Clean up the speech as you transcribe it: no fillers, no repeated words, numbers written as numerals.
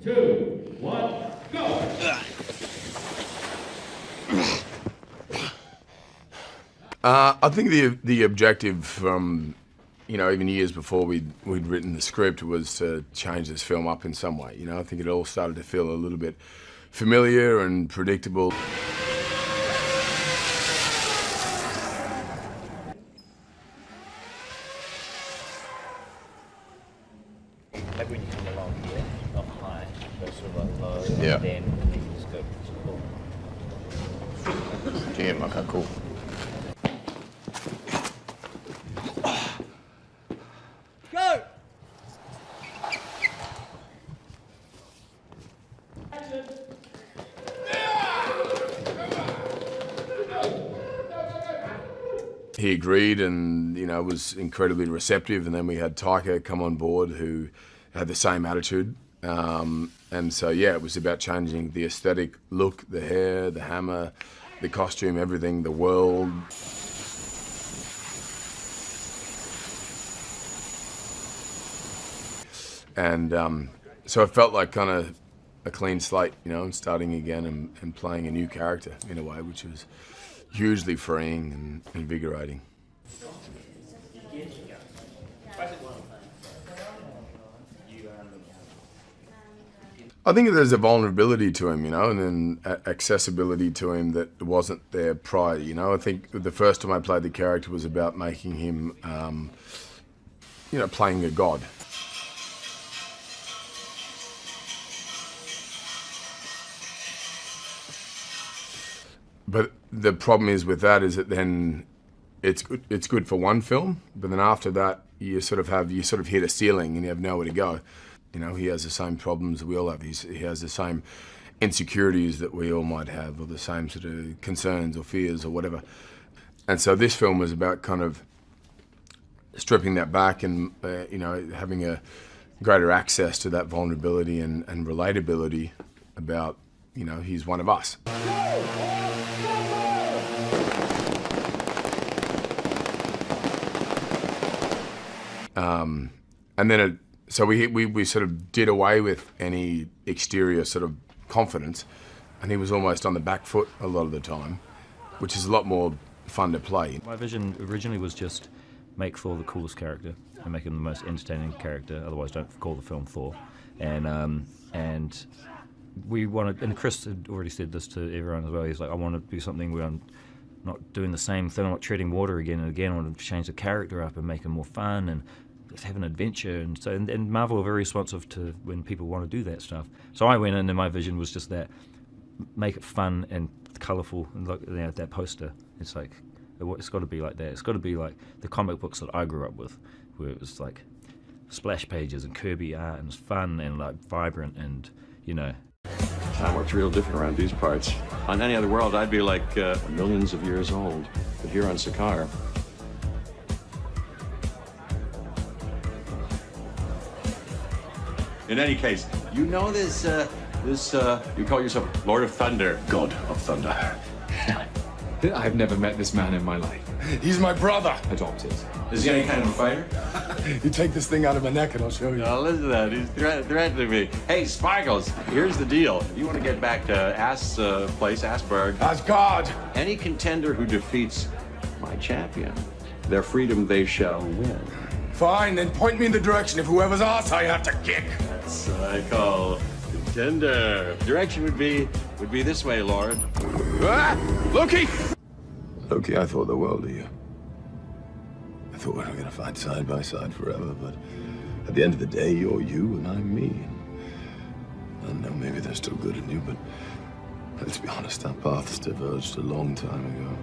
2, 1, go! I think the objective from, even years before we'd written the script was to change this film up in some way. I think it all started to feel a little bit familiar and predictable. Like when you come along here, not high, but sort of like low, Yeah. and then you can just go cool. Damn, okay, cool. Go! He agreed and, was incredibly receptive. And then we had Taika come on board who had the same attitude. And so, yeah, it was about changing the aesthetic look, the hair, the hammer, the costume, everything, the world. And so it felt like kind of a clean slate, and starting again and playing a new character in a way, which was hugely freeing and invigorating. I think there's a vulnerability to him, and then accessibility to him that wasn't there prior. I think the first time I played the character was about making him, playing a god. But the problem is with that is that then it's good for one film, but then after that you sort of hit a ceiling and you have nowhere to go. He has the same problems that we all have. He has the same insecurities that we all might have, or the same sort of concerns or fears or whatever. And so this film was about kind of stripping that back and having a greater access to that vulnerability and relatability about he's one of us. And then so we sort of did away with any exterior sort of confidence, and he was almost on the back foot a lot of the time, which is a lot more fun to play. My vision originally was just make Thor the coolest character and make him the most entertaining character. Otherwise, don't call the film Thor. And we wanted, and Chris had already said this to everyone as well. He's like, I want to do something where I'm not doing the same thing. I'm not treading water again and again. I want to change the character up and make him more fun and have an adventure. And so, and Marvel are very responsive to when people want to do that stuff. So I went in and my vision was just that, make it fun and colourful. And look, that poster, it's like, it's got to be like that. It's got to be like the comic books that I grew up with, where it was like splash pages and Kirby art and it's fun and like vibrant and, Time works real different around these parts. On any other world, I'd be like millions of years old. But here on Sakaar, in any case, you know this, you call yourself Lord of Thunder. God of Thunder. I've never met this man in my life. He's my brother. Adopted. Is he any kind of a fighter? You take this thing out of my neck and I'll show you. Now listen to that, he's threatening me. Hey, Sparkles, here's the deal. If you want to get back to Asgard. Asgard! Any contender who defeats my champion, their freedom they shall win. Fine, then point me in the direction of whoever's ass I have to kick. That's what I call contender. Direction would be this way, Lord. Ah! Loki! Loki, I thought the world of you. I thought we were gonna fight side by side forever, but at the end of the day, you're you and I'm me. I don't know, maybe there's still good in you, but let's be honest, our paths diverged a long time ago.